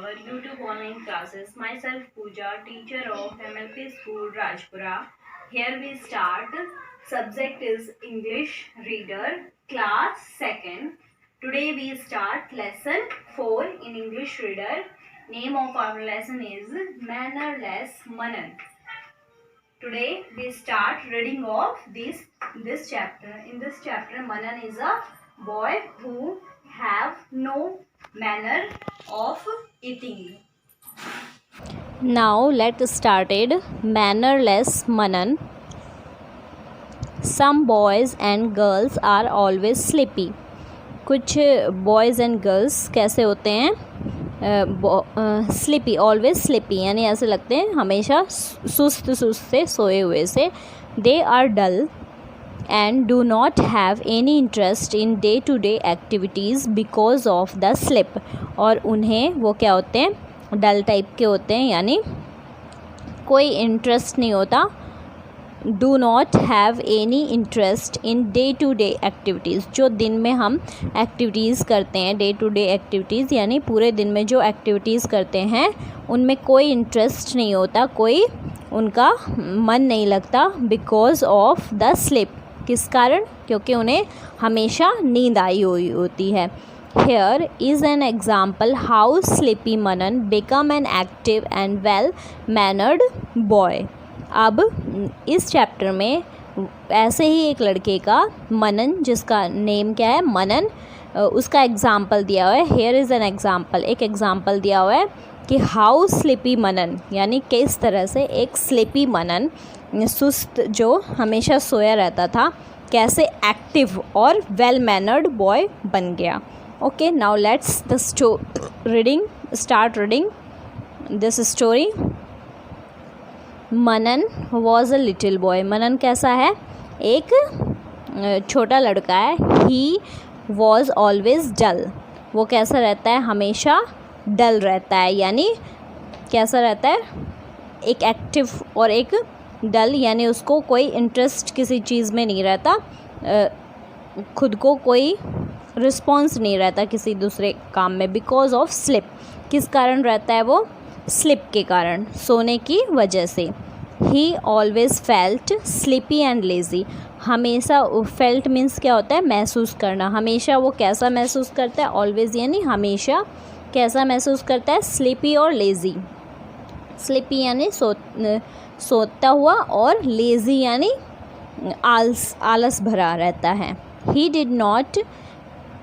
our YouTube online classes. Myself Pooja, teacher of MLP School Rajpura. Here we start. Subject is English Reader, class 2nd. Today we start lesson 4 in English Reader. Name of our lesson is Mannerless Manan. Today we start reading of this chapter. In this chapter, Manan is a boy who have no manner of eating. Now let's started mannerless Manan. Some boys and girls are always sleepy. कुछ boys and girls कैसे होते हैं? Sleepy, always sleepy, यानी ऐसे लगते हैं हमेशा सुस्त से सोए हुए से. They are dull and do not have any interest in day to day activities because of the sleep. और उन्हें वो क्या होते हैं? डल टाइप के होते हैं, यानी कोई इंटरेस्ट नहीं होता. Do not have any interest in day to day activities. जो दिन में हम एक्टिविटीज़ करते हैं, डे टू डे एक्टिविटीज़ यानी पूरे दिन में जो एक्टिविटीज़ करते हैं उनमें कोई इंटरेस्ट नहीं होता, कोई उनका मन नहीं लगता. Because of the sleep. किस कारण? क्योंकि उन्हें हमेशा नींद आई हुई होती है. Here is an example how sleepy Manan become an active and well mannered boy. अब इस चैप्टर में ऐसे ही एक लड़के का, मनन, जिसका नेम क्या है मनन, उसका एग्ज़ाम्पल दिया हुआ है. हेयर इज़ एन एग्ज़ाम्पल, एक एग्ज़ाम्पल दिया हुआ है कि हाउ स्लीपी मनन, यानी किस तरह से एक स्लीपी मनन, सुस्त जो हमेशा सोया रहता था, कैसे एक्टिव और वेल मैनर्ड बॉय बन गया. Okay, now let's the start reading this story. Manan was a little boy. Manan कैसा है? एक छोटा लड़का है. He was always dull. वो कैसा रहता है? हमेशा डल रहता है, यानी कैसा रहता है? एक एक्टिव और एक डल, यानी उसको कोई इंटरेस्ट किसी चीज़ में नहीं रहता, खुद को कोई रिस्पॉन्स नहीं रहता किसी दूसरे काम में. Because of slip. किस कारण रहता है वो? स्लिप के कारण, सोने की वजह से. ही always felt sleepy and lazy. हमेशा, फेल्ट मीन्स क्या होता है? महसूस करना. हमेशा वो कैसा महसूस करता है? ऑलवेज यानी हमेशा कैसा महसूस करता है? स्लीपी और लेज़ी. स्लीपी यानी सोता हुआ, और लेज़ी यानी आलस भरा रहता है. He did not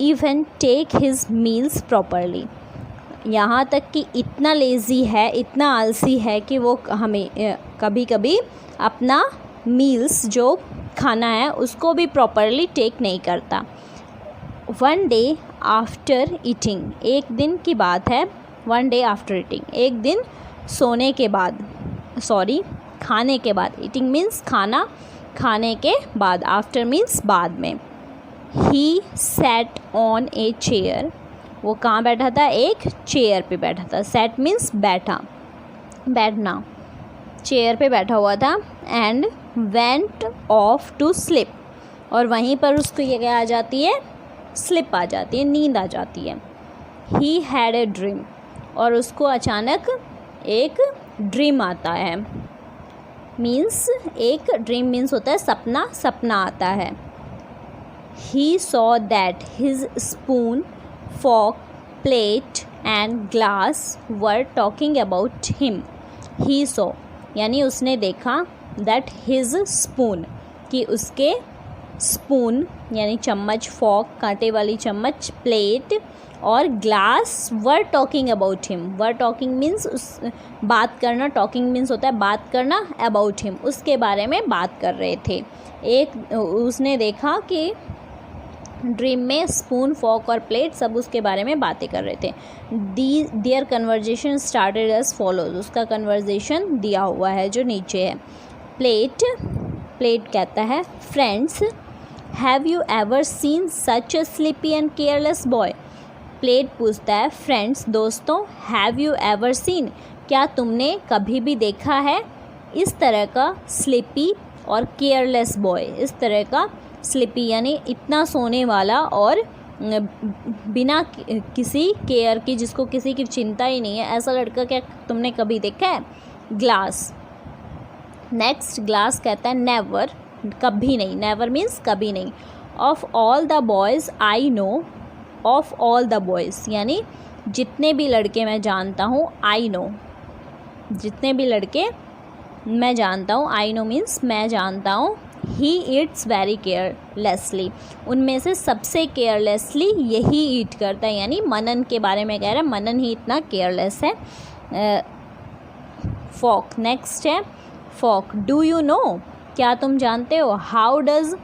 even take his meals properly. यहाँ तक कि इतना लेज़ी है, इतना आलसी है कि वो हमें कभी कभी अपना मील्स, जो खाना है, उसको भी प्रॉपरली टेक नहीं करता. One day after eating. एक दिन की बात है. वन डे आफ्टर ईटिंग, एक दिन सोने के बाद, खाने के बाद. ईटिंग मीन्स खाना, खाने के बाद. आफ्टर मीन्स बाद में. He sat on a chair. वो कहाँ बैठा था? एक चेयर पे बैठा था. सैट मीन्स बैठा, बैठना. चेयर पे बैठा हुआ था. And went off to sleep. और वहीं पर उसको ये क्या आ जाती है? स्लिप आ जाती है, नींद आ जाती है. He had a dream. और उसको अचानक एक ड्रीम आता है. मीन्स एक ड्रीम मीन्स होता है सपना, सपना आता है. He saw that his spoon, fork, plate and glass were talking about him. He saw यानी उसने देखा, that his spoon, कि उसके स्पून यानी चम्मच, फॉक कांटे वाली चम्मच, प्लेट और glass were talking about him. were talking means उस बात करना, talking means होता है बात करना, about him उसके बारे में बात कर रहे थे. एक उसने देखा कि ड्रीम में स्पून, फॉक और प्लेट सब उसके बारे में बातें कर रहे थे. Their conversation started as follows. उसका कन्वर्जेशन दिया हुआ है जो नीचे है. प्लेट कहता है, friends have you ever seen such a sleepy and careless boy. Plate पूछता है, फ्रेंड्स, दोस्तों, हैव यू एवर सीन, क्या तुमने कभी भी देखा है इस तरह का स्लीपी और केयरलेस बॉय. इस तरह का स्लीपी यानी इतना सोने वाला और बिना किसी केयर की, जिसको किसी की चिंता ही नहीं है, ऐसा लड़का क्या तुमने कभी देखा है? ग्लास। नेक्स्ट ग्लास कहता है नेवर, कभी नहीं, नेवर मीन्स कभी नहीं। Of all the boys I know, of all the boys यानी जितने भी लड़के मैं जानता हूँ, आई नो, जितने भी लड़के मैं जानता हूँ, आई नो मीन्स मैं जानता हूँ। ही ईट्स वेरी केयरलेसली, उनमें से सबसे केयरलेसली यही ईट करता है, यानी मनन के बारे में कह रहा है, मनन ही इतना केयरलेस है। फॉक। नेक्स्ट है फॉक। डू यू नो, क्या तुम जानते हो? How does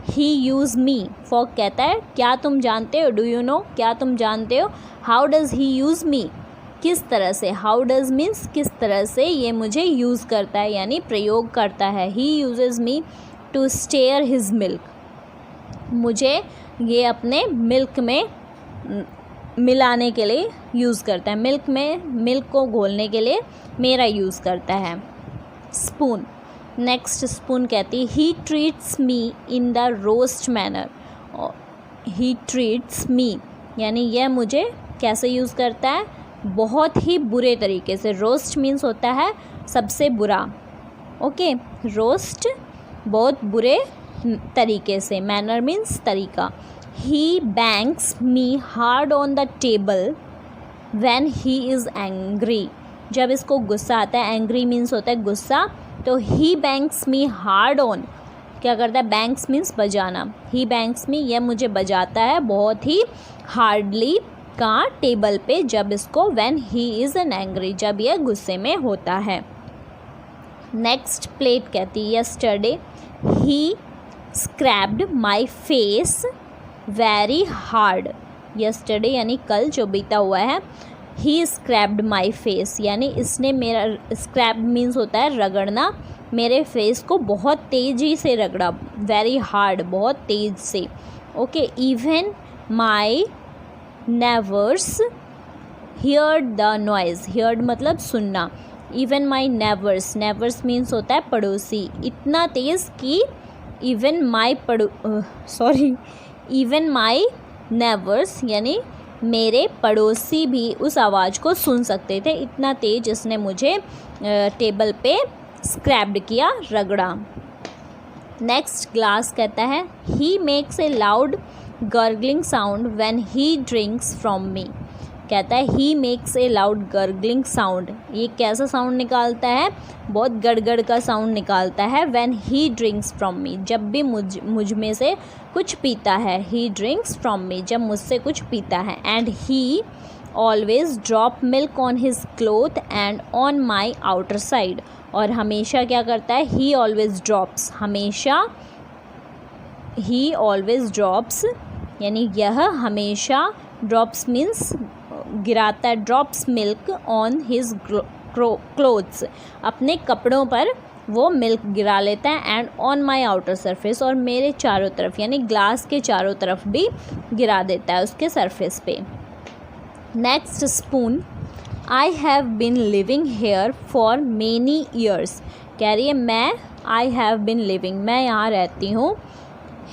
he use me, Folk कहता है क्या तुम जानते हो? डू यू नो, क्या तुम जानते हो? हाउ डज़ ही यूज़ मी, किस तरह से, हाउ डज़ मीन्स किस तरह से ये मुझे यूज़ करता है, यानी प्रयोग करता है। He uses me to stir his milk, मुझे ये अपने मिल्क में मिलाने के लिए यूज़ करता है, मिल्क में मिल्क को घोलने के लिए मेरा यूज़ करता है। स्पून। नेक्स्ट स्पून कहती ही treats me in the roast manner, he treats me यानी यह मुझे कैसे यूज़ करता है? बहुत ही बुरे तरीके से। रोस्ट मीन्स होता है सबसे बुरा, ओके, रोस्ट बहुत बुरे तरीके से, मैनर मीन्स तरीका। He bangs me hard on the table when he is angry, जब इसको गुस्सा आता है, एंग्री मीन्स होता है गुस्सा, तो ही बैंग्स मी हार्ड ऑन क्या करता है? बैंग्स मीन्स बजाना, ही बैंग्स मी यह मुझे बजाता है बहुत ही हार्डली कहाँ? टेबल पे, जब इसको when he is an angry, जब यह गुस्से में होता है। नेक्स्ट प्लेट कहती है yesterday he scraped my face very hard, yesterday यानी कल जो बीता हुआ है, ही स्क्रैप्ड माई फेस यानी इसने मेरा, स्क्रैप मीन्स होता है रगड़ना, मेरे फेस को बहुत तेज़ी से रगड़ा, वेरी हार्ड बहुत तेज़ से, okay. Even my नेवर्स heard the noise, heard मतलब सुनना, इवन माई नेवर्स, नेवर्स मीन्स होता है पड़ोसी, इतना तेज़ कि इवन माई इवन माई नेवर्स यानी मेरे पड़ोसी भी उस आवाज़ को सुन सकते थे, इतना तेज इसने मुझे टेबल पे स्क्रैप्ड किया, रगड़ा। नेक्स्ट ग्लास कहता है he makes a loud gargling sound when he drinks from me, कहता है he makes a loud gargling sound, ये कैसा साउंड निकालता है? बहुत गड़गड़ का साउंड निकालता है। When he drinks from me, जब भी मुझ में से कुछ पीता है, ही ड्रिंक्स फ्रॉम मी जब मुझसे कुछ पीता है। And he always drop milk on his cloth and on my outer side, और हमेशा क्या करता है? ही ऑलवेज ड्रॉप्स, हमेशा ही ऑलवेज ड्रॉप्स यानी यह हमेशा, ड्रॉप्स मीन्स गिराता है, drops milk on his clothes, अपने कपड़ों पर वो मिल्क गिरा लेता है। And on my outer surface, और मेरे चारों तरफ यानी ग्लास के चारों तरफ भी गिरा देता है उसके सरफेस पे। Next spoon. I have been living here for many years, कह रही है मैं, आई हैव बिन लिविंग मैं यहाँ रहती हूँ,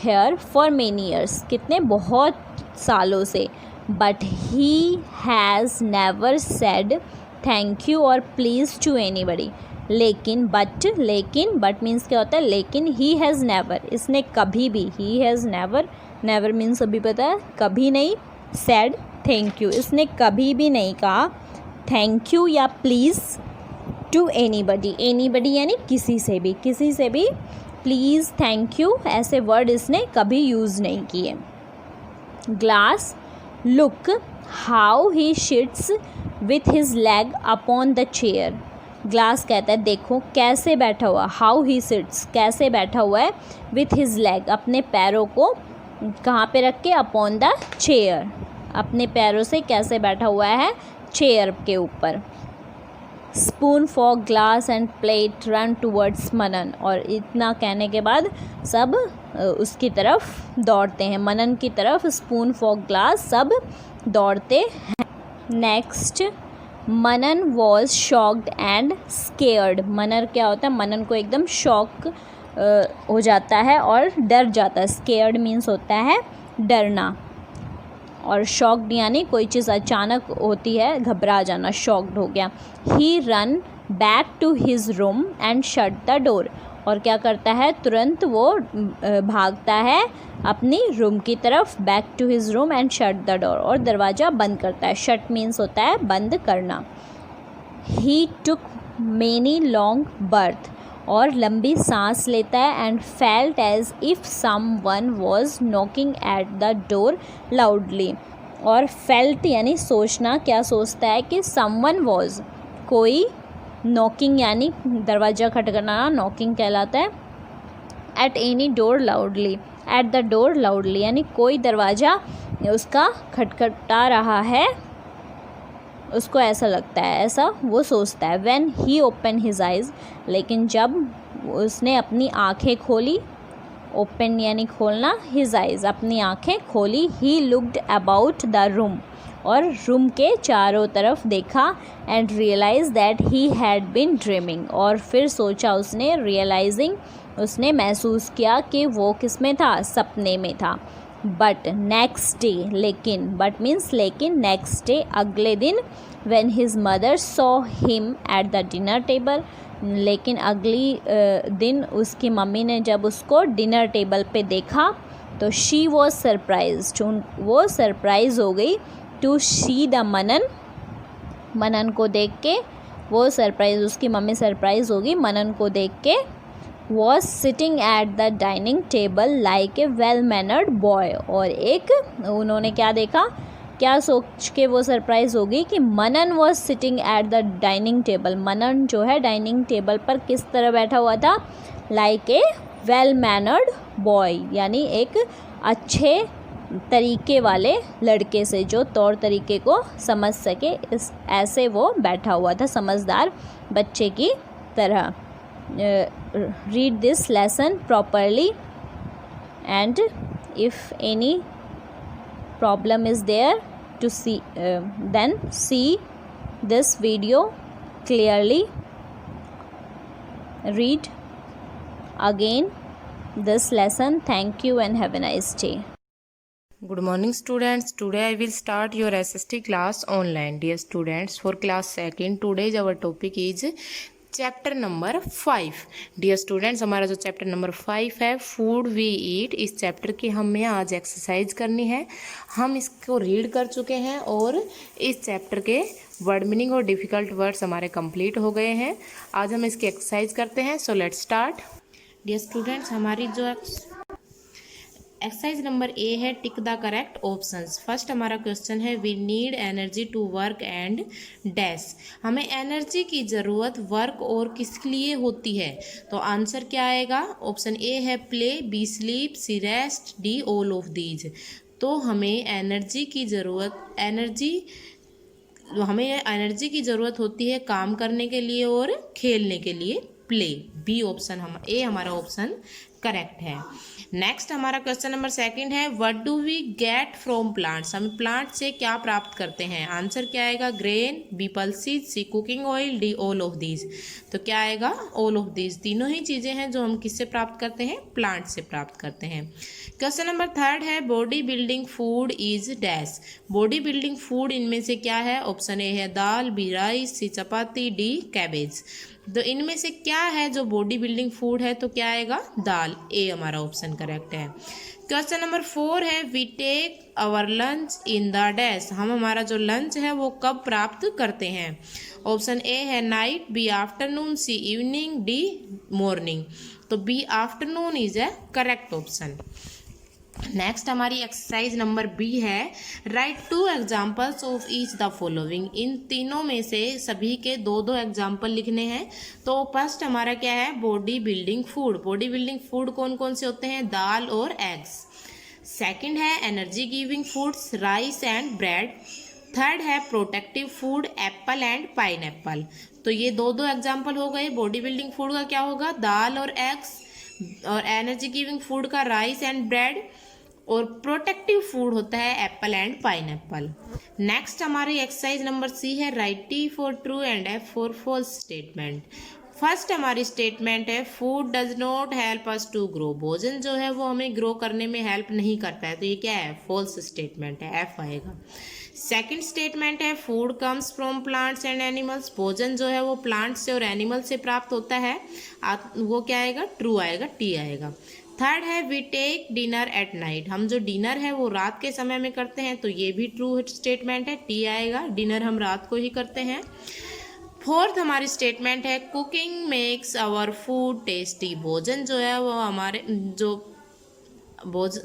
हेयर फॉर मेनी ईयर्स कितने, बहुत सालों से। But he has never said thank you और प्लीज़ टू एनीबडी, लेकिन बट मीन्स क्या होता है? लेकिन ही हैज़ नेवर, इसने कभी भी, he has never, never means अभी पता है कभी नहीं, सेड थैंक यू, इसने कभी भी नहीं कहा थैंक यू या प्लीज़ टू एनीबडी, एनीबडी यानी किसी से भी प्लीज़ थैंक यू ऐसे वर्ड इसने कभी यूज़ नहीं किए। Glass. Look how he sheets with his leg upon the chair, glass कहता है देखो कैसे बैठा हुआ, हाउ ही सिट्स कैसे बैठा हुआ है, विथ हिज लेग अपने पैरों को कहाँ पे रख के, अपॉन द चेयर अपने पैरों से कैसे बैठा हुआ है, चेयर के ऊपर। Spoon fork glass and plate run towards Manan, और इतना कहने के बाद सब उसकी तरफ दौड़ते हैं, मनन की तरफ, स्पून फॉक ग्लास सब दौड़ते हैं। Next. Manan was shocked and scared, Manan क्या होता है? मनन को एकदम शॉक हो जाता है और डर जाता है, स्केयर्ड मीन्स होता है डरना। और शॉक्ड यानी कोई चीज़ अचानक होती है, घबरा जाना, शॉक्ड हो गया। He run back to his room and shut the door, और क्या करता है, तुरंत वो भागता है अपनी रूम की तरफ, back to his room and shut the door, और दरवाज़ा बंद करता है। शट मीन्स होता है बंद करना। He took many long breath, और लंबी सांस लेता है। And felt as if someone was knocking at the door loudly, और फेल्ट यानी सोचना, क्या सोचता है कि समवन वॉज, कोई, नॉकिंग यानी दरवाज़ा खटखटाना, नॉकिंग कहलाता है। At any door loudly, eight the door loudly यानी कोई दरवाज़ा उसका खटखटा रहा है, उसको ऐसा लगता है, ऐसा वो सोचता है। When he open his eyes, लेकिन जब उसने अपनी आँखें खोली, ओपन यानी खोलना, हिज आइज़ अपनी आँखें खोली, he looked about the room, और रूम के चारों तरफ देखा। And realise that he had been dreaming, और फिर सोचा उसने, रियलाइजिंग उसने महसूस किया कि वो किस में था, सपने में था। बट नेक्स्ट डे, लेकिन, बट मीन्स लेकिन, नेक्स्ट डे अगले दिन, when his mother saw him at the dinner table, लेकिन अगली दिन उसकी मम्मी ने जब उसको डिनर टेबल पे देखा तो शी वॉज सरप्राइज्ड, वो सरप्राइज हो गई। टू सी द मनन, मनन को देख के वो सरप्राइज, उसकी मम्मी सरप्राइज होगी मनन को देख के। Was sitting at the dining table like a well mannered boy, और एक उन्होंने क्या देखा, क्या सोच के वो सरप्राइज होगी कि Manan was sitting at the dining table, Manan जो है डाइनिंग टेबल पर किस तरह बैठा हुआ था, like a well mannered boy यानी एक अच्छे तरीके वाले लड़के से, जो तौर तरीके को समझ सके, इस ऐसे वो बैठा हुआ था, समझदार बच्चे की तरह। Read this lesson properly and if any problem is there to see, then see this video clearly, read again this lesson. Thank you and have a nice day. Good morning students. Today I will start your SST class online. Dear students, for class 2nd, today's our topic is chapter number 5। Dear students, हमारा जो chapter number 5 है, food we eat, इस chapter की हमें आज exercise करनी है। हम इसको रीड कर चुके हैं और इस चैप्टर के वर्ड मीनिंग और डिफ़िकल्ट वर्ड्स हमारे कंप्लीट हो गए हैं। आज हम इसकी एक्सरसाइज करते हैं। So let's start. Dear students, हमारी जो एक्सरसाइज नंबर ए है, tick the correct options. First हमारा क्वेश्चन है, we need energy to work and dash, हमें एनर्जी की ज़रूरत वर्क और किस लिए होती है। तो आंसर क्या आएगा, ऑप्शन ए है play, B sleep, C rest, D all of these. तो हमें एनर्जी की ज़रूरत होती है काम करने के लिए और खेलने के लिए, प्ले। बी ऑप्शन हमारा ऑप्शन करेक्ट है। नेक्स्ट हमारा क्वेश्चन नंबर 2 है, what do we get from plants, हम प्लांट से क्या प्राप्त करते हैं। आंसर क्या आएगा, grain, B pulses, C cooking oil, D all of these. तो क्या आएगा, ऑल ऑफ दीज। तीनों ही चीज़ें हैं जो हम किससे प्राप्त करते हैं, प्लांट से प्राप्त करते हैं। क्वेश्चन नंबर 3 है, body building food is dash, body building food इनमें से क्या है। ऑप्शन ए है दाल, बी राइस, सी चपाती, डी कैबेज। तो इनमें से क्या है जो बॉडी बिल्डिंग फूड है, तो क्या आएगा, दाल। ए हमारा ऑप्शन करेक्ट है। क्वेश्चन नंबर 4 है, we take our lunch in the dash, हम हमारा जो लंच है वो कब प्राप्त करते हैं। ऑप्शन ए है night, B afternoon, C evening, D morning. तो B afternoon is a correct option. Next हमारी एक्सरसाइज नंबर बी है, write 2 examples of each the following, इन तीनों में से सभी के 2-2 एग्जाम्पल लिखने हैं। तो फर्स्ट हमारा क्या है, body building food, body building food कौन कौन से होते हैं, दाल और एग्स। सेकंड है energy giving foods, rice and bread. Third है protective food, apple and pineapple. तो ये 2-2 एग्जाम्पल हो गए। बॉडी बिल्डिंग फूड का क्या होगा, दाल और एग्स, और एनर्जी गिविंग फूड का राइस एंड ब्रेड, और प्रोटेक्टिव फूड होता है एप्पल एंड पाइनएप्पल। नेक्स्ट हमारी एक्सरसाइज नंबर सी है, right T for true and F for false statement. First हमारी स्टेटमेंट है food does not help us to grow, भोजन जो है वो हमें ग्रो करने में हेल्प नहीं करता है, तो ये क्या है, फॉल्स स्टेटमेंट है, एफ आएगा। सेकंड स्टेटमेंट है food comes from plants and animals, भोजन जो है वो प्लांट से और एनिमल से प्राप्त होता है, वो क्या आएगा, ट्रू आएगा, टी आएगा। थर्ड है we take dinner at night, हम जो डिनर है वो रात के समय में करते हैं, तो ये भी ट्रू स्टेटमेंट है, टी आएगा, डिनर हम रात को ही करते हैं। फोर्थ हमारी स्टेटमेंट है cooking makes our food tasty, भोजन जो है वो हमारे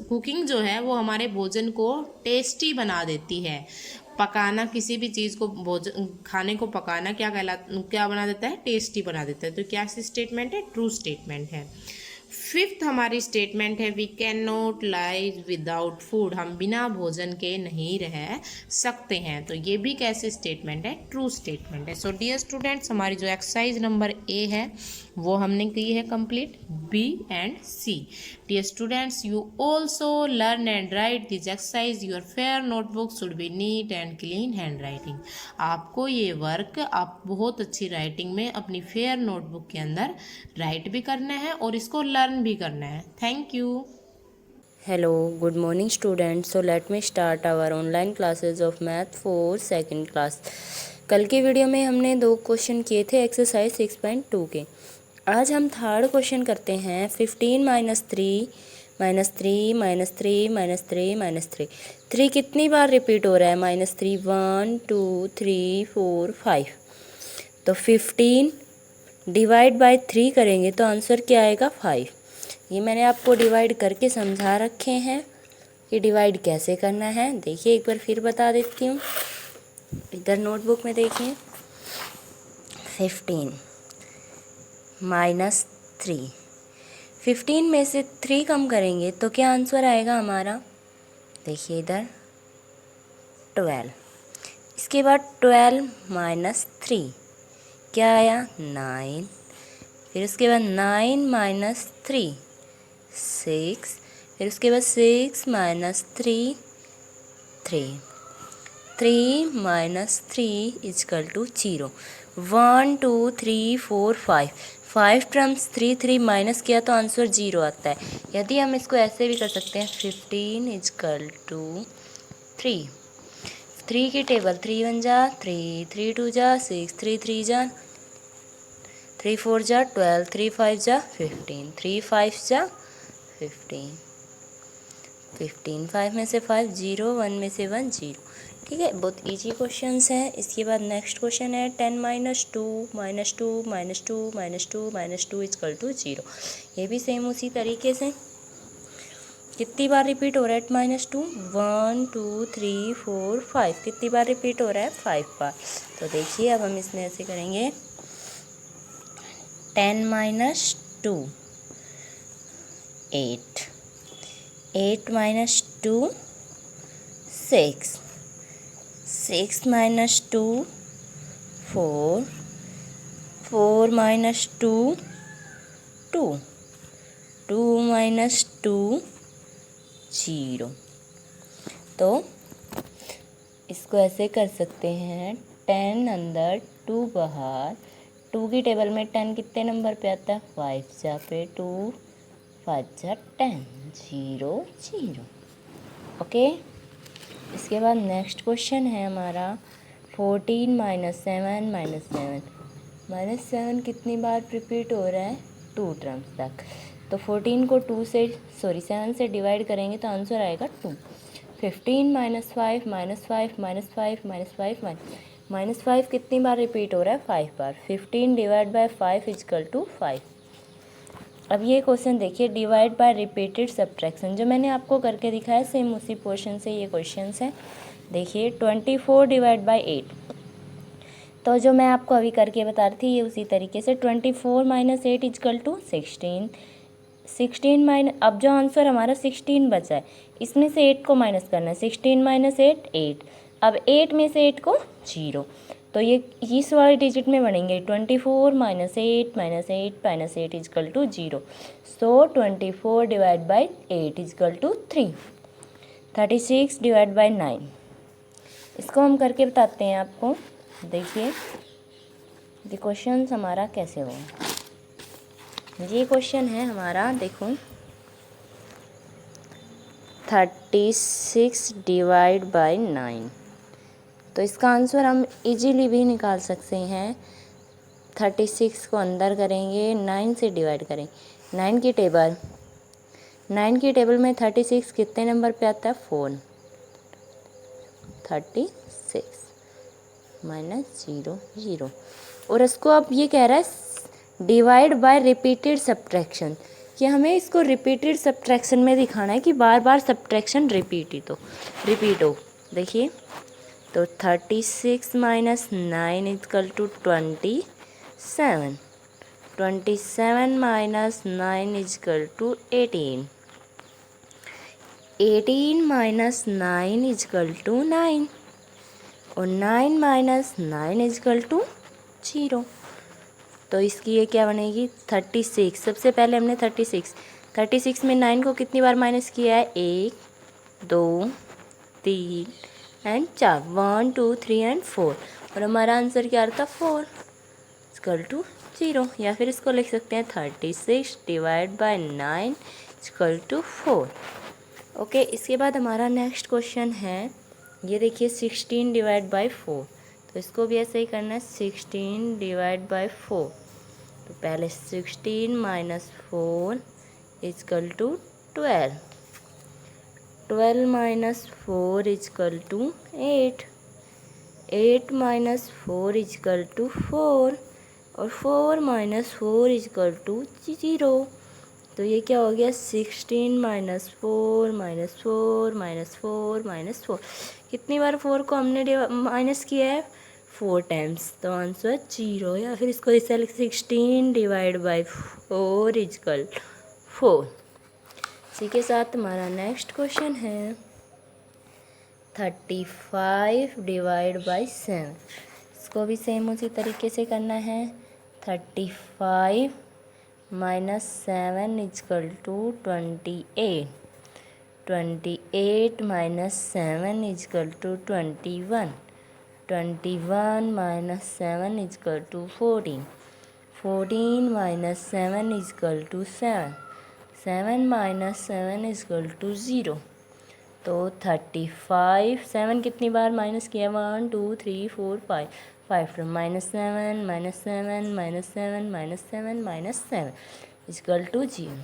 कुकिंग जो है वो हमारे भोजन को टेस्टी बना देती है। पकाना, किसी भी चीज़ को खाने को पकाना क्या बना देता है, टेस्टी बना देता है, तो क्या स्टेटमेंट है, ट्रू स्टेटमेंट है। फिफ्थ हमारी स्टेटमेंट है we can not live without food, हम बिना भोजन के नहीं रह सकते हैं, तो ये भी कैसे स्टेटमेंट है, ट्रू स्टेटमेंट है। सो डियर स्टूडेंट्स, हमारी जो एक्सरसाइज नंबर ए है वो हमने की है complete, B and C. Dear students, you also learn and write this exercise, your fair notebook should be neat and clean handwriting, आपको ये वर्क आप बहुत अच्छी राइटिंग में अपनी फेयर नोटबुक के अंदर राइट भी करना है और इसको लर्न भी करना है। Thank you. Hello, good morning students. So let me start our online classes of math for second class. कल की वीडियो में हमने 2 क्वेश्चन किए थे एक्सरसाइज 6.2 के। आज हम थर्ड क्वेश्चन करते हैं 15 minus 3 minus 3 minus 3 minus 3 minus 3। 3 कितनी बार रिपीट हो रहा है, माइनस 3 1 2 3 4 5। तो 15 डिवाइड बाय 3 करेंगे तो आंसर क्या आएगा, 5। ये मैंने आपको डिवाइड करके समझा रखे हैं कि डिवाइड कैसे करना है। देखिए एक बार फिर बता देती हूँ, इधर नोटबुक में देखिए 15 माइनस 3, 15 में से 3 कम करेंगे तो क्या आंसर आएगा हमारा, देखिए इधर 12। इसके बाद 12 माइनस 3 क्या आया, 9। फिर उसके बाद 9 माइनस 3 6, फिर उसके बाद 6 minus 3 3 minus 3 equal to 0। 1 2 3 4 5 terms 3 minus किया तो आंसर 0 आता है। यदि हम इसको ऐसे भी कर सकते हैं 15 इजकल टू 3 की टेबल 3 1 जा 3 3 2 जा 6 3 3 जा 3 4 जा 12 3 5 जा 15 3 5 जा 15 5 में से 5 0, 1 में से 1 0। ठीक है, बहुत इजी क्वेश्चंस है। इसके बाद नेक्स्ट क्वेश्चन है 10 minus 2 minus 2 minus 2 minus 2 minus 2 equal to 0। ये भी सेम उसी तरीके से कितनी बार रिपीट हो रहा है, माइनस 2 1 2 3 4 5, कितनी बार रिपीट हो रहा है, 5 बार। तो देखिए अब हम इसमें ऐसे करेंगे 10 minus 2 8 minus 2 6 minus 2 4 minus 2 2 minus 2 0। तो इसको ऐसे कर सकते हैं 10 अंदर 2 बाहर, 2 की टेबल में 10 कितने नंबर पे आता है, 5 जा पे 2 5 जा 10 0 0। ओके, इसके बाद नेक्स्ट क्वेश्चन है हमारा 14 माइनस 7 माइनस 7 कितनी बार रिपीट हो रहा है, 2 टर्म्स तक। तो 14 को 7 से डिवाइड करेंगे तो आंसर आएगा 2। 15 minus 5 minus 5 minus 5 minus 5 minus 5 कितनी बार रिपीट हो रहा है, 5 बार। 15 डिवाइड बाय 5 इजकल टू 5। अब ये क्वेश्चन देखिए, डिवाइड बाय रिपीटेड सब्ट्रैक्शन, जो मैंने आपको करके दिखाया सेम उसी पोर्शन से ये क्वेश्चंस है। देखिए 24 डिवाइड बाय 8, तो जो मैं आपको अभी करके बता रही थी ये उसी तरीके से 24 माइनस 8 इजकल टू 16 माइनस, अब जो आंसर हमारा 16 बचा है इसमें से 8 को माइनस करना है, 16 माइनस 8 अब 8 में से 8 को 0, तो ये इस वाले डिजिट में बनेंगे 24 minus 8 minus 8 minus 8 equal to 0। So 24 divide by 8 equal to 3। 36 divide by 9, इसको हम करके बताते हैं आपको। देखिए क्वेश्चन हमारा कैसे हुआ। ये क्वेश्चन है हमारा, देखो 36 डिवाइड बाई 9। तो इसका आंसर हम इजीली भी निकाल सकते हैं। 36 को अंदर करेंगे, 9 से डिवाइड करेंगे। 9 की टेबल में 36 कितने नंबर पे आता है? 4। 36 माइनस 0 0। और इसको अब ये कह रहा है डिवाइड बाय रिपीटेड सब्ट्रैक्शन, कि हमें इसको रिपीटेड सब्ट्रैक्शन में दिखाना है कि बार बार सब्ट्रैक्शन रिपीट हो। देखिए, तो 36 minus 9 equal to 27। 27 minus 9 equal to 18। 18 minus 9 equal to 9। और 9 माइनस 9 इक्वल टू 0। तो इसकी ये क्या बनेगी? 36। सबसे पहले हमने 36 में 9 को कितनी बार माइनस किया है? 1 2 3 एंड 4। 1 2 3 एंड 4। और हमारा आंसर क्या आता? 4 इक्वल टू 0। या फिर इसको लिख सकते हैं 36 divide by 9 equal to 4। Okay, इसके बाद हमारा नेक्स्ट क्वेश्चन है, ये देखिए 16 डिवाइड बाई 4। तो इसको भी ऐसे ही करना है, 16 डिवाइड बाई 4। तो पहले 16 minus 4 equal to 12। 12 minus 4 equal to 8। 8 minus 4 equal to 4। और 4 माइनस 4 इक्वल टू 0। तो ये क्या हो गया? 16 माइनस 4 माइनस 4 माइनस 4 माइनस 4। कितनी बार 4 को हमने माइनस किया है? 4 टाइम्स। तो आंसर 0। या फिर इसको इसे 16 डिवाइड बाई 4 इक्वल 4। इसी के साथ हमारा नेक्स्ट क्वेश्चन है 35 डिवाइड बाई 7। इसको भी सेम उसी तरीके से करना है। 35 minus 7 equal to 28। 28 minus 7 equal to 21। 21 minus 7 equal to 14। 14 minus 7 equal to 7। 7 minus 7 equal to 0। तो 35, 7 कितनी बार माइनस किया? 1 2 3 4 5। 5 फ्रॉम -7 -7 -7 -7 -7 इक्वल टू 0।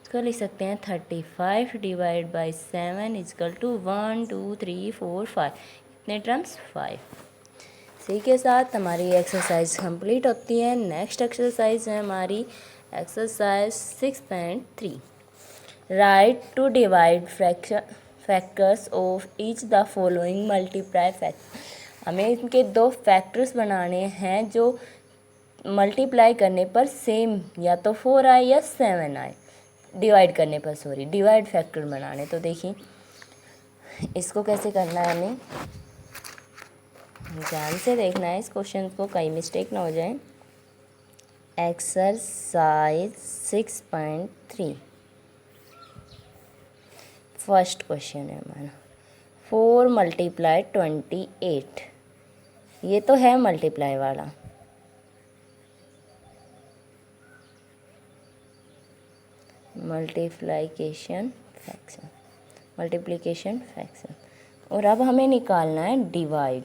इसको लिख सकते हैं 35 डिवाइड बाई 7 इक्वल टू 1 2 3 4 5। कितने टर्म्स? 5। इसी के साथ हमारी एक्सरसाइज कंप्लीट होती है। नेक्स्ट एक्सरसाइज है हमारी exercise 6.3। Write to divide factors of each the following multiply factor. हमें इनके 2 फैक्टर्स बनाने हैं जो मल्टीप्लाई करने पर सेम या तो 4 आए या 7 आए। डिवाइड करने पर, सॉरी, डिवाइड फैक्टर बनाने। तो देखिए इसको कैसे करना है, हमें ध्यान से देखना है इस क्वेश्चन को, कहीं मिस्टेक ना हो जाए। एक्सरसाइज 6.3 फर्स्ट क्वेश्चन है हमारा। 4 मल्टीप्लाई 28। ये तो है मल्टीप्लाई वाला। Multiplication fraction. और अब हमें निकालना है डिवाइड।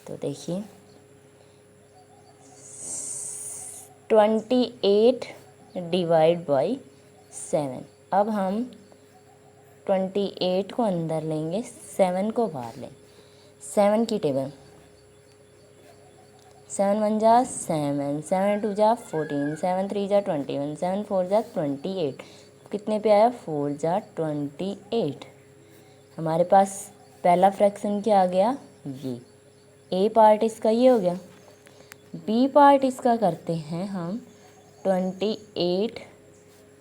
तो देखिए 28 डिवाइड बाई 7। अब हम 28 को अंदर लेंगे, 7 को बाहर लेंगे। 7 की टेबल 7 1 जा 7, 7 2 जा 14, 7 3 जा 21, 7 4 जा 28। कितने पे आया? 4 जा 28। हमारे पास पहला फ्रैक्शन क्या आ गया? ये ए पार्ट इसका ये हो गया। बी पार्ट इसका करते हैं हम 28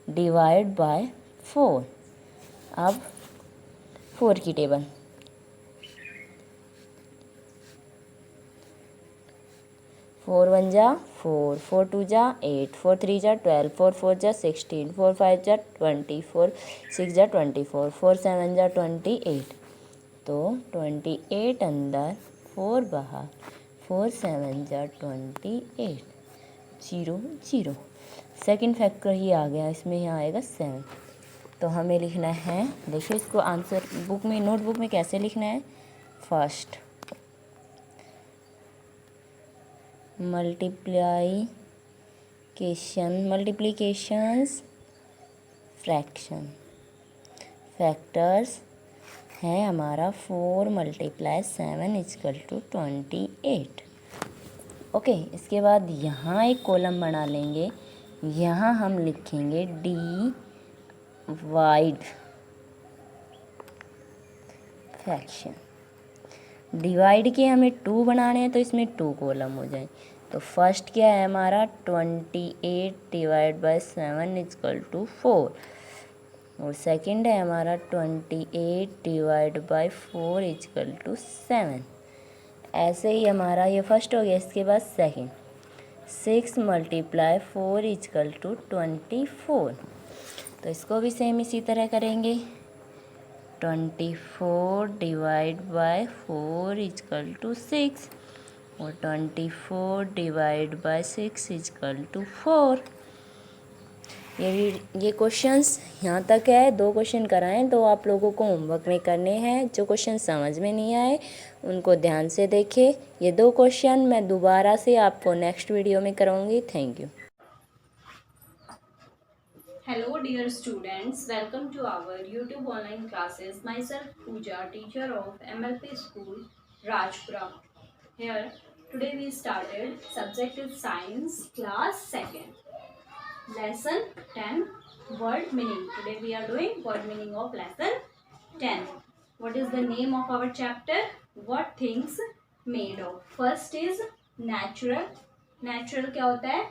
डिवाइड बाय 4। अब 4 की टेबल 4 1 जा 4, 4 2 जा 8, 4 3 जा 12, 4 4 जा 16, 4 5 जा 20, 4 6 जा 24, 4 7 जा 28। तो 28 अंदर 4 बाहर, 4 7 जा 28, 0 0। सेकेंड फैक्टर ही आ गया, इसमें यहाँ आएगा 7। तो हमें लिखना है, देखिए इसको आंसर बुक में, नोटबुक में कैसे लिखना है। फर्स्ट मल्टीप्लिकेशंस फ्रैक्शन, फैक्टर्स है हमारा 4 × 7 = 28। ओके, इसके बाद यहाँ एक कॉलम बना लेंगे, यहाँ हम लिखेंगे डिवाइड फ्रैक्शन। डिवाइड के हमें 2 बनाने हैं तो इसमें 2 कॉलम हो जाए। तो फर्स्ट क्या है हमारा 28 / 7 = 4, और सेकंड है हमारा 28 / 4 = 7। ऐसे ही हमारा ये फर्स्ट हो गया। इसके बाद सेकंड 6 × 4 = 24। तो इसको भी सेम इसी तरह करेंगे। 24 / 4 = 6 और 24 / 6 = 4। ये क्वेश्चंस यहाँ तक है। 2 क्वेश्चन कराएं तो आप लोगों को होमवर्क में करने हैं। जो क्वेश्चन समझ में नहीं आए उनको ध्यान से देखें। ये 2 क्वेश्चन मैं दोबारा से आपको नेक्स्ट वीडियो में कराऊंगी। Thank you. Hello dear students, welcome to our YouTube online classes. Myself Pooja, teacher of MLP School, Rajpura. Here, today we started, subject is Science, class 2nd. Lesson 10, word meaning. Today we are doing word meaning of lesson 10. What is the name of our chapter? What things made of. First is natural. Natural क्या होता है?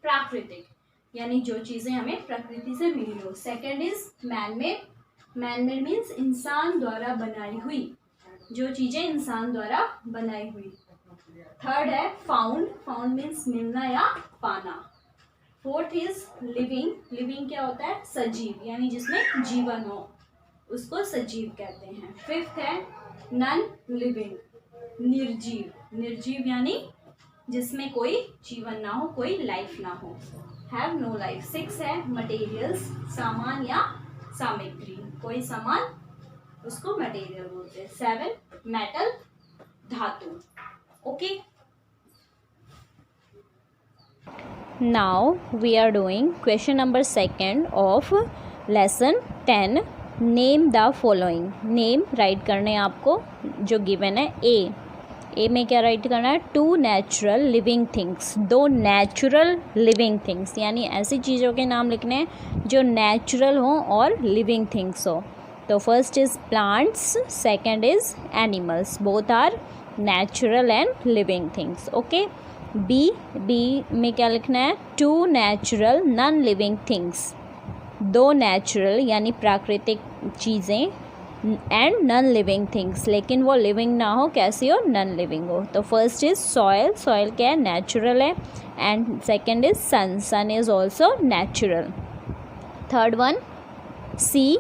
प्राकृतिक, यानी जो चीज़ें हमें प्रकृति से मिली हो। Second is manmade. Manmade means इंसान द्वारा बनाई हुई, जो चीज़ें इंसान द्वारा बनाई हुई। थर्ड है फाउंड। फाउंड मीन्स मिलना या पाना। Fourth is living. लिविंग क्या होता है? सजीव, यानी जिसमें जीवन हो, उसको सजीव कहते हैं। फिफ्थ है नॉन लिविंग, निर्जीव। निर्जीव यानी जिसमें कोई जीवन ना हो, कोई लाइफ ना हो, हैव नो लाइफ। 6 है मटेरियल्स, सामान या सामग्री, कोई सामान उसको मटेरियल बोलते हैं। 7 मेटल, धातु। Okay, Now we are doing question number 2 of lesson 10. Name the following. Name right करने आपको जो गिवन है। ए में क्या राइट करना है? 2 natural living things, 2 natural living things, यानी ऐसी चीज़ों के नाम लिखने हैं जो नेचुरल हो और लिविंग थिंग्स हो। तो first is plants, second is animals, both are natural and living things. Okay. B में क्या लिखना है? 2 natural non living things, 2 natural यानी प्राकृतिक चीज़ें एंड नॉन लिविंग थिंग्स, लेकिन वो लिविंग ना हो, कैसी हो? नॉन लिविंग हो। तो फर्स्ट इज सॉयल। सॉयल क्या है? नेचुरल है। And second is sun. Sun is also natural. Third one C,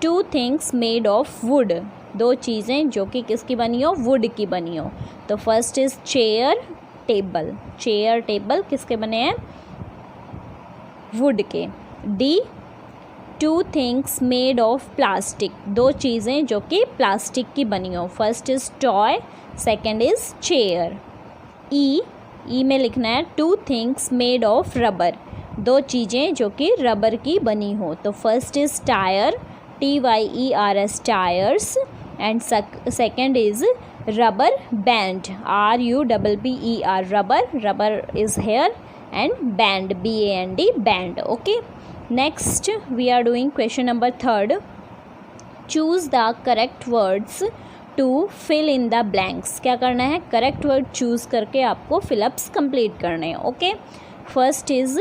2 things made of wood, 2 चीज़ें जो कि किसकी बनी हो? वुड की बनी हो। तो first is chair, table. Chair table किसके बने हैं? वुड के। D, 2 things made of plastic, 2 चीज़ें जो कि प्लास्टिक की बनी हो। First is toy, second is chair. E में लिखना है 2 थिंग्स मेड ऑफ रबर, 2 चीज़ें जो कि रबर की बनी हो। तो first is tyre, TYERS tyres, and second is rubber band, RUBBER rubber. Rubber is here and band, BAND band. Okay. Next we are doing question number 3. Choose the correct words to fill in the blanks. क्या करना है? Correct word choose करके आपको fill-ups complete करने हैं। Okay. First is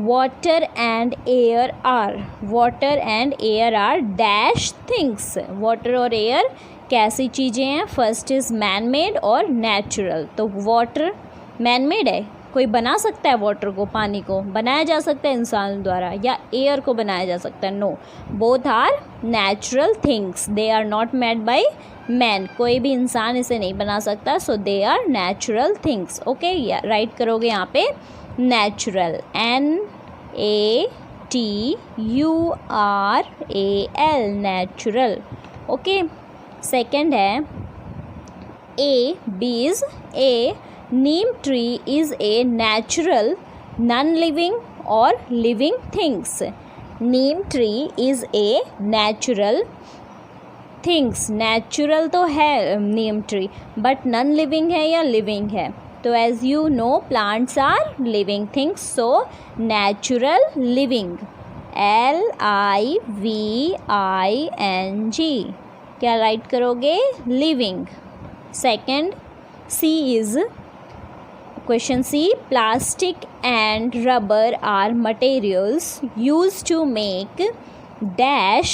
water and air are. water and air are dash things. water और air कैसी चीज़ें हैं? फर्स्ट इज़ मैन मेड और नेचुरल। तो वाटर मैन मेड है, कोई बना सकता है वाटर को, पानी को बनाया जा सकता है इंसान द्वारा, या एयर को बनाया जा सकता है? No, both are natural things, they are not made by man, कोई भी इंसान इसे नहीं बना सकता, सो they are natural things. Okay, right करोगे यहाँ पे natural, NATURAL, natural. Okay, second है B is A, neem tree is a natural non-living or living things. Neem tree is a natural things. Natural तो है neem tree, but non-living है या living है? तो as you know plants are living things, so natural living, LIVING। क्या right करोगे? living। Second, C is question C, plastic and rubber are materials used to make dash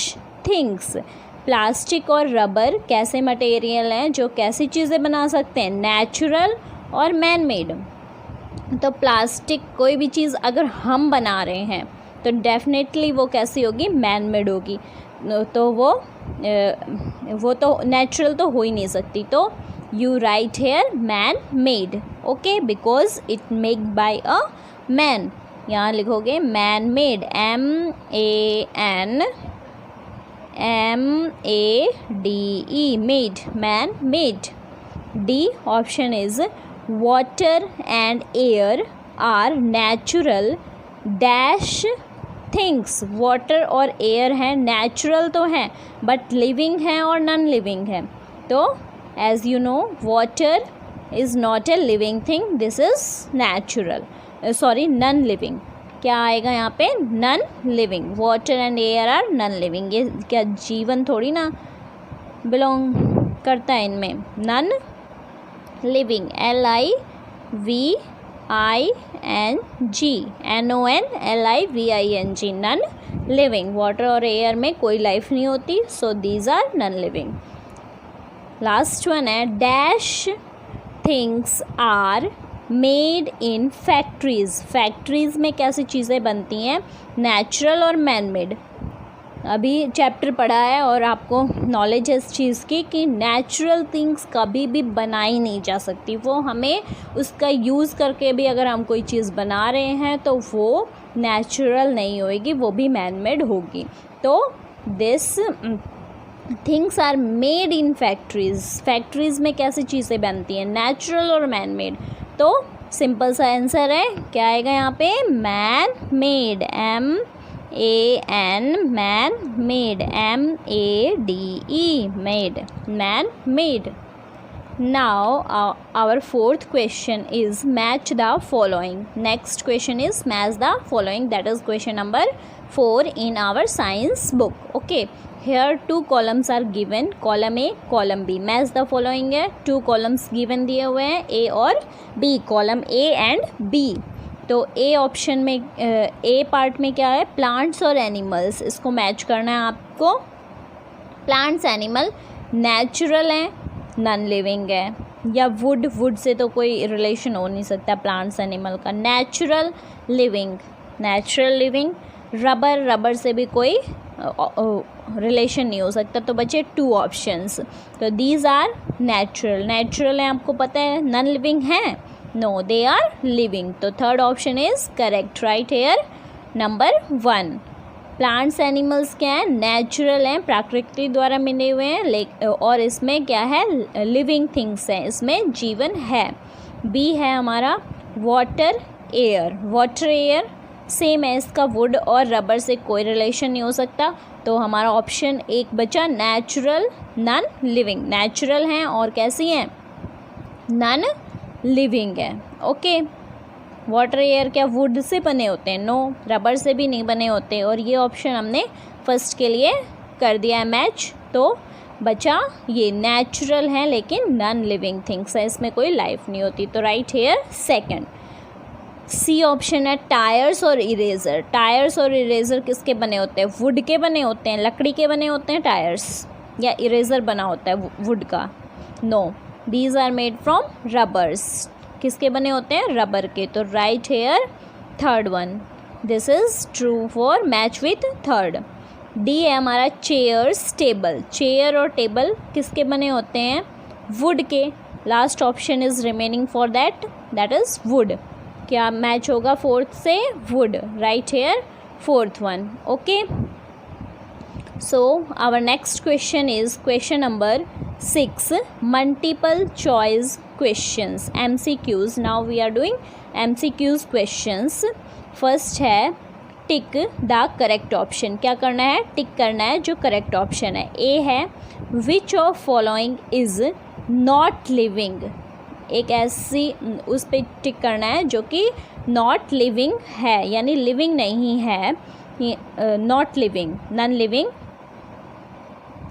things। Plastic और rubber कैसे material हैं जो कैसी चीज़ें बना सकते हैं? नेचुरल और मैन मेड। तो प्लास्टिक कोई भी चीज़ अगर हम बना रहे हैं तो डेफिनेटली वो कैसी होगी? मैन मेड होगी। तो वो तो नेचुरल तो हो ही नहीं सकती। तो you write here man made, okay, because it made by a man। यहाँ लिखोगे man made, MANMADE, made, man made। D option is water and air are natural dash things। water और air हैं, natural तो हैं, but living हैं और non living हैं। तो as you know water is not a living thing, this is natural, non living। क्या आएगा यहाँ पे? non living। water and air are non living। ये क्या जीवन थोड़ी ना बिलोंग करता है इनमें? non living, LIVING, non living। water और air में कोई लाइफ नहीं होती, so these are non living। Last one है dash things are made in factories. Factories में कैसी चीज़ें बनती हैं? नेचुरल और मैन मेड। अभी चैप्टर पढ़ा है और आपको नॉलेज है इस चीज़ की कि नेचुरल थिंग्स कभी भी बनाई नहीं जा सकती। वो हमें उसका यूज़ करके भी अगर हम कोई चीज़ बना रहे हैं तो वो नेचुरल नहीं होएगी, वो भी मैन मेड होगी। तो this things are made in factories. Factories में कैसी चीज़ें बनती हैं? नेचुरल और मैन मेड। तो सिंपल सा आंसर है, क्या आएगा यहाँ पे? Man made, MAN, man made, MADE, made, man made. Now our fourth question is match the following. Next question is match the following, that is question number 4 in our science book. Okay, here two columns are given, column A, column B. Match the following है, two columns given दिए हुए हैं A और B, column A and B. तो A option में A part में क्या है? प्लांट्स और एनिमल्स, इसको मैच करना है आपको। प्लांट्स एनिमल नेचुरल हैं, नॉन लिविंग है, या वुड से तो कोई रिलेशन हो नहीं सकता प्लांट्स एनिमल का। नेचुरल लिविंग, रबर से भी कोई रिलेशन नहीं हो सकता। तो बचे टू ऑप्शंस, तो दीज आर नेचुरल है, आपको पता है। नॉन लिविंग है, नो दे आर लिविंग। तो third option is correct, right here number 1। Plants animals क्या हैं? नेचुरल हैं, प्रकृति द्वारा मिले हुए हैं, और इसमें क्या है? लिविंग थिंग्स हैं, इसमें जीवन है। बी है हमारा वाटर एयर सेम है इसका, वुड और रबर से कोई रिलेशन नहीं हो सकता। तो हमारा ऑप्शन एक बचा नेचुरल नॉन लिविंग। नेचुरल हैं और कैसी हैं? नॉन लिविंग है। ओके, वाटर एयर क्या वुड से बने होते हैं? नो, रबर से भी नहीं बने होते। और ये ऑप्शन हमने फर्स्ट के लिए कर दिया है मैच। तो बचा ये किनेचुरल हैं लेकिन नॉन लिविंग थिंग्स है, इसमें कोई लाइफ नहीं होती। तो right here second. C option है टायर्स और इरेज़र किसके बने होते हैं? वुड के बने होते हैं, लकड़ी के बने होते हैं टायर्स, या इरेज़र बना होता है वुड का? No, these are made from rubbers. किसके बने होते हैं? रबर के। तो right here third one, this is true for match with third. D है हमारा चेयर्स टेबल। चेयर और टेबल किसके बने होते हैं? वुड के। Last option is remaining for that is wood. क्या मैच होगा फोर्थ से? Wood. Right here fourth one. Okay, so our next question is question number 6, multiple choice questions, MCQs. Now we are doing MCQs questions. first है tick the correct option. क्या करना है? टिक करना है जो करेक्ट ऑप्शन है। ए है which of following is not living. एक ऐसी उस पर टिक करना है जो कि नॉट लिविंग है, यानी लिविंग नहीं है। Not living, non living,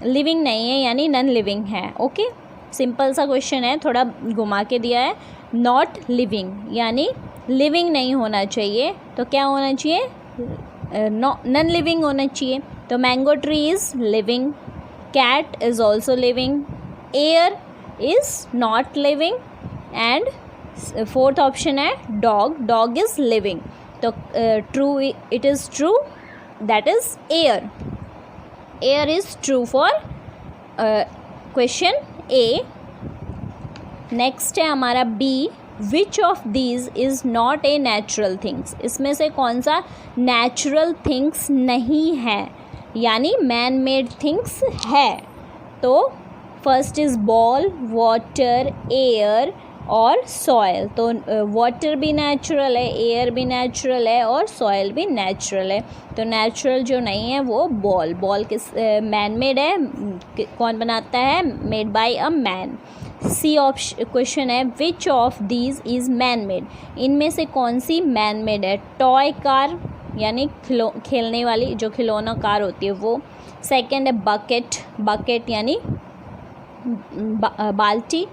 living नहीं है यानी नॉन लिविंग है। ओके, सिंपल सा क्वेश्चन है, थोड़ा घुमा के दिया है। नॉट लिविंग यानी लिविंग नहीं होना चाहिए, तो क्या होना चाहिए? नॉन लिविंग होना चाहिए। तो mango tree is living, cat is also living, air is not living, and fourth option है डॉग, डॉग इज़ लिविंग। तो true, it is true, that is air. Air is true for question A. Next है हमारा B, which of these is not a natural things. इसमें से कौन सा natural things नहीं है, यानी मैन मेड थिंग्स है? तो first is ball, water, air और सॉयल। तो वाटर भी नेचुरल है, एयर भी नेचुरल है और सॉयल भी नेचुरल है। तो नेचुरल जो नहीं है वो बॉल। बॉल किस मैन मेड है? कौन बनाता है? Made by a man. C option question है which of these is man made. इनमें से कौन सी मैन मेड है? टॉय कार यानी खेलने वाली जो खिलौना कार होती है वो। सेकंड है बकेट, बकेट यानी बाल्टी।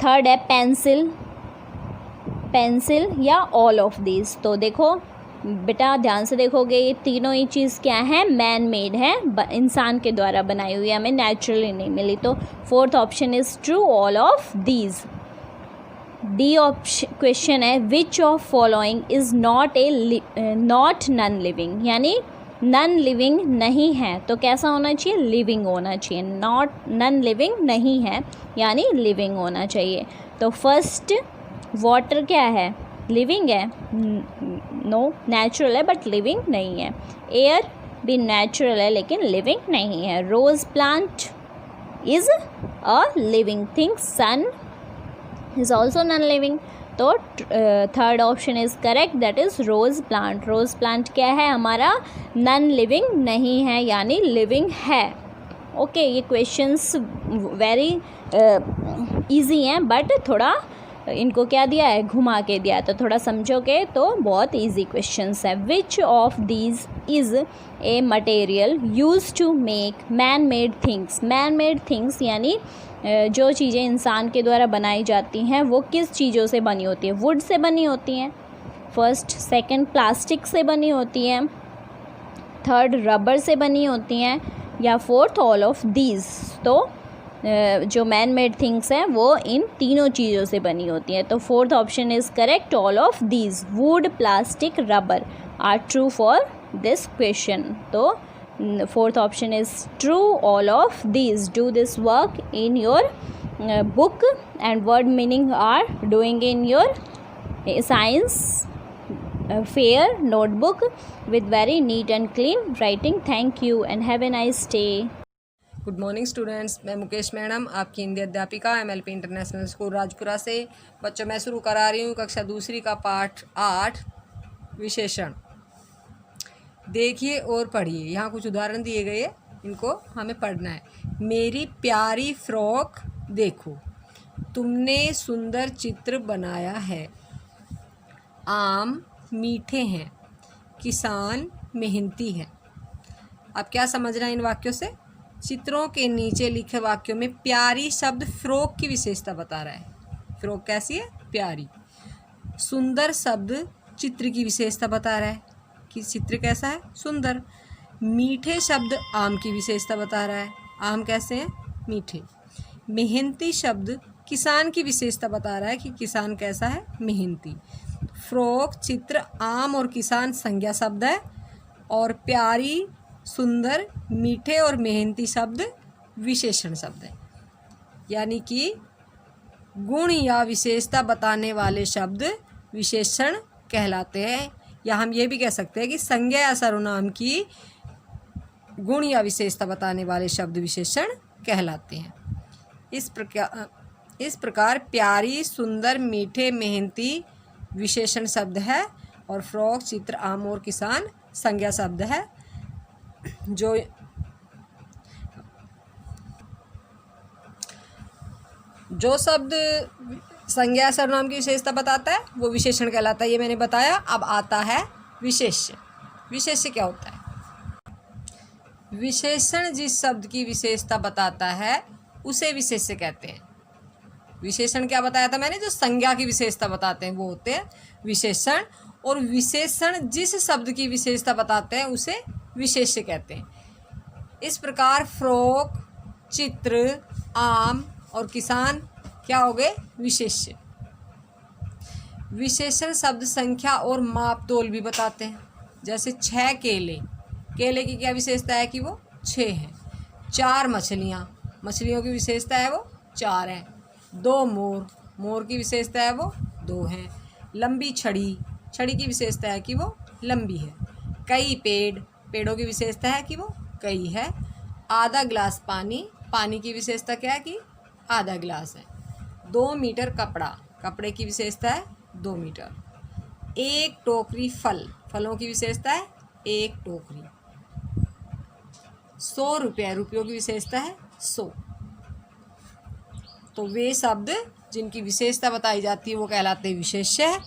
थर्ड है पेंसिल, पेंसिल या ऑल ऑफ दीज। तो देखो बेटा ध्यान से देखोगे, ये तीनों ही चीज़ क्या है? मैन मेड है, इंसान के द्वारा बनाई हुई, हमें नेचुरली नहीं मिली। तो fourth option is true, all of these. D option question है which of following is not a not non living, यानी नॉन लिविंग नहीं है। तो कैसा होना चाहिए? लिविंग होना चाहिए। नॉट नॉन लिविंग नहीं है यानी लिविंग होना चाहिए। तो फर्स्ट वाटर क्या है? लिविंग है? नो, नेचुरल है बट लिविंग नहीं है। एयर भी नेचुरल है लेकिन लिविंग नहीं है। Rose plant is a living thing, sun is also non living. तो third option is correct, that is rose plant. Rose plant क्या है हमारा? नॉन लिविंग नहीं है यानी लिविंग है। ओके, ये क्वेश्चंस वेरी इजी हैं बट थोड़ा इनको क्या दिया है? घुमा के दिया, तो थोड़ा समझोगे तो बहुत इजी क्वेश्चंस है। Which of these is a material use to make man made things. Man made things यानी जो चीज़ें इंसान के द्वारा बनाई जाती हैं वो किस चीज़ों से बनी होती है? वुड से बनी होती हैं, फर्स्ट। सेकंड प्लास्टिक से बनी होती हैं, थर्ड रबर से बनी होती हैं, या फोर्थ ऑल ऑफ दीज। तो जो मैन मेड थिंग्स हैं वो इन तीनों चीज़ों से बनी होती हैं। तो fourth option is correct, all of these. Wood, plastic, rubber are true for this question. तो fourth option is true, all of these. Do this work in your book and word meaning are doing in your science fair notebook with very neat and clean writing. Thank you and have a nice day. Good morning students, मैं Mukesh madam आपकी हिंदी अध्यापिका MLP international school Rajpura से। बच्चों मैं शुरू करा रही हूँ कक्षा दूसरी का पाठ 8 विशेषण। देखिए और पढ़िए, यहाँ कुछ उदाहरण दिए गए, इनको हमें पढ़ना है। मेरी प्यारी फ्रॉक देखो, तुमने सुंदर चित्र बनाया है, आम मीठे हैं, किसान मेहनती है। अब क्या समझना है इन वाक्यों से? चित्रों के नीचे लिखे वाक्यों में प्यारी शब्द फ्रॉक की विशेषता बता रहा है। फ्रॉक कैसी है? प्यारी। सुंदर शब्द चित्र की विशेषता बता रहा है कि चित्र कैसा है? सुंदर। मीठे शब्द आम की विशेषता बता रहा है, आम कैसे हैं? मीठे। मेहनती शब्द किसान की विशेषता बता रहा है कि किसान कैसा है? मेहनती। फ्रॉक, चित्र, आम और किसान संज्ञा शब्द है, और प्यारी सुंदर, मीठे और मेहनती शब्द विशेषण शब्द हैं। यानी कि गुण या विशेषता बताने वाले शब्द विशेषण कहलाते हैं। या हम ये भी कह सकते हैं कि संज्ञा या सर्वनाम की गुण या विशेषता बताने वाले शब्द विशेषण कहलाते हैं। इस प्रकार प्यारी, सुंदर, मीठे, मेहनती विशेषण शब्द है और फ्रॉक, चित्र, आम और किसान संज्ञा शब्द है। जो शब्द संज्ञा सर्वनाम की विशेषता बताता है वो विशेषण कहलाता है, ये मैंने बताया। अब आता है विशेष्य। विशेष्य क्या होता है? विशेषण जिस शब्द की विशेषता बताता है उसे विशेष्य कहते हैं। विशेषण क्या बताया था मैंने? जो संज्ञा की विशेषता बताते हैं वो होते हैं विशेषण, और विशेषण जिस शब्द की विशेषता बताते हैं उसे विशेष्य कहते हैं। इस प्रकार फ्रॉक, चित्र, आम और किसान क्या हो गए? विशेष्य। विशेषण शब्द संख्या और माप तोल भी बताते हैं। जैसे 6 केले, केले की क्या विशेषता है कि वो 6 है। 4 मछलियाँ, मछलियों की विशेषता है वो 4 है। 2 मोर, मोर की विशेषता है वो 2 है। लंबी छड़ी, छड़ी की विशेषता है कि वो लंबी है। कई पेड़, पेड़ों की विशेषता है कि वो कई है। आधा गिलास पानी, पानी की विशेषता क्या है कि आधा गिलास है। 2 मीटर कपड़ा, कपड़े की विशेषता है 2 मीटर। 1 टोकरी फल, फलों की विशेषता है 1 टोकरी। 100 रुपये, रुपयों की विशेषता है 100। तो वे शब्द जिनकी विशेषता बताई जाती है वो कहलाते हैं विशेष्य,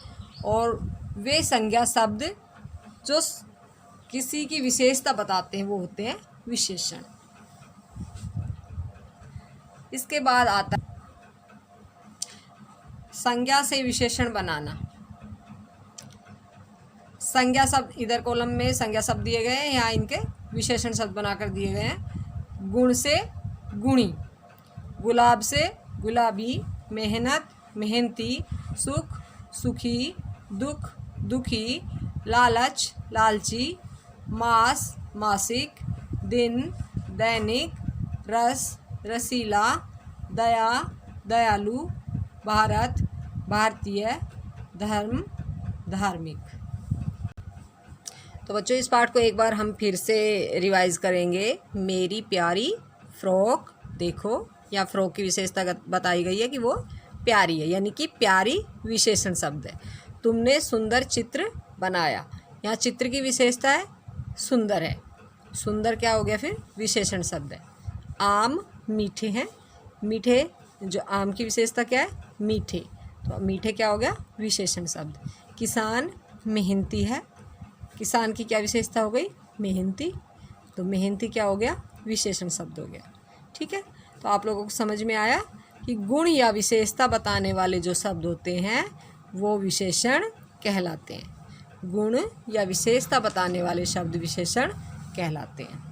और वे संज्ञा शब्द जो किसी की विशेषता बताते हैं वो होते हैं विशेषण। इसके बाद आता है संज्ञा से विशेषण बनाना। संज्ञा शब्द, इधर कॉलम में संज्ञा शब्द दिए गए हैं, यहाँ इनके विशेषण शब्द बनाकर दिए गए हैं। गुण से गुणी, गुलाब से गुलाबी, मेहनत मेहनती, सुख सुखी, दुख दुखी, लालच लालची, मास मासिक, दिन दैनिक, रस रसीला, दया दयालु, भारत भारतीय, धर्म धार्मिक। तो बच्चों इस पाठ को एक बार हम फिर से रिवाइज करेंगे। मेरी प्यारी फ्रॉक देखो, या फ्रॉक की विशेषता बताई गई है कि वो प्यारी है, यानी कि प्यारी विशेषण शब्द है। तुमने सुंदर चित्र बनाया, यहाँ चित्र की विशेषता है सुंदर है। सुंदर क्या हो गया फिर? विशेषण शब्द है। आम मीठे हैं, मीठे, जो आम की विशेषता क्या है? मीठे, तो मीठे क्या हो गया? विशेषण शब्द। किसान मेहनती है, किसान की क्या विशेषता हो गई? मेहनती, तो मेहनती क्या हो गया? विशेषण शब्द हो गया। ठीक है, तो आप लोगों को समझ में आया कि गुण या विशेषता बताने वाले जो शब्द होते हैं वो विशेषण कहलाते हैं। गुण या विशेषता बताने वाले शब्द विशेषण कहलाते हैं।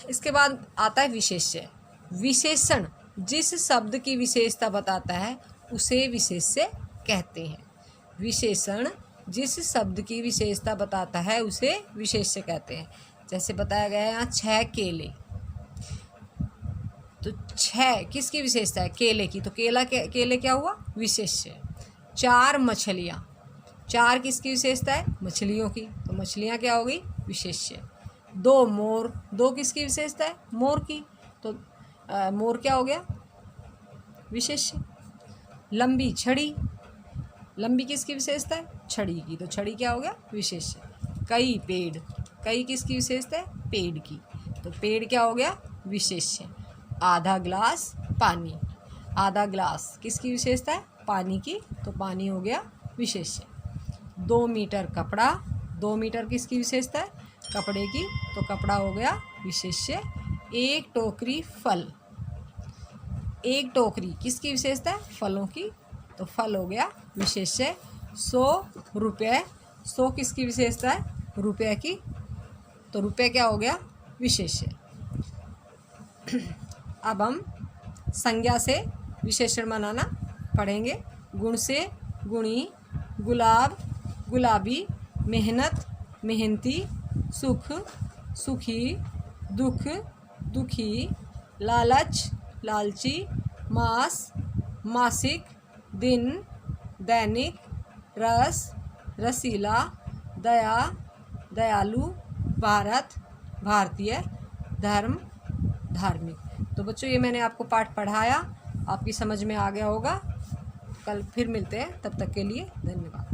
इसके बाद आता है विशेष्य। विशेषण जिस शब्द की विशेषता बताता है उसे विशेष्य कहते हैं। विशेषण जिस शब्द की विशेषता बताता है उसे विशेष्य कहते हैं। जैसे बताया गया है यहाँ 6 केले, तो 6 किसकी विशेषता है? केले की, तो केले क्या हुआ? विशेष्य। 4 मछलियाँ, 4 किसकी विशेषता है? मछलियों की, तो मछलियाँ क्या हो गई? विशेष्य। 2 मोर, 2 किसकी विशेषता है? मोर की, तो मोर क्या हो गया? विशेष्य। लंबी छड़ी, लंबी किसकी विशेषता है? छड़ी की, तो छड़ी क्या हो गया? विशेष्य। कई पेड़, कई किसकी विशेषता है? पेड़ की, तो पेड़ क्या हो गया? विशेष्य। आधा गिलास पानी, आधा गिलास किसकी विशेषता है? पानी की, तो पानी हो गया विशेष्य। 2 मीटर कपड़ा, 2 मीटर किसकी विशेषता है? कपड़े की, तो कपड़ा हो गया विशेष्य। 1 टोकरी फल, 1 टोकरी किसकी विशेषता है? फलों की, तो फल हो गया विशेष्य। 100 रुपये, 100 किसकी विशेषता है? रुपये की, तो रुपये क्या हो गया? विशेष्य। अब हम संज्ञा से विशेषण बनाना पढ़ेंगे। गुण से गुणी, गुलाब, गुलाबी, मेहनत, मेहनती, सुख, सुखी, दुख, दुखी, लालच, लालची, मास, मासिक, दिन, दैनिक, रस, रसीला, दया, दयालु, भारत, भारतीय, धर्म, धार्मिक। तो बच्चों ये मैंने आपको पाठ पढ़ाया, आपकी समझ में आ गया होगा। कल फिर मिलते हैं, तब तक के लिए धन्यवाद।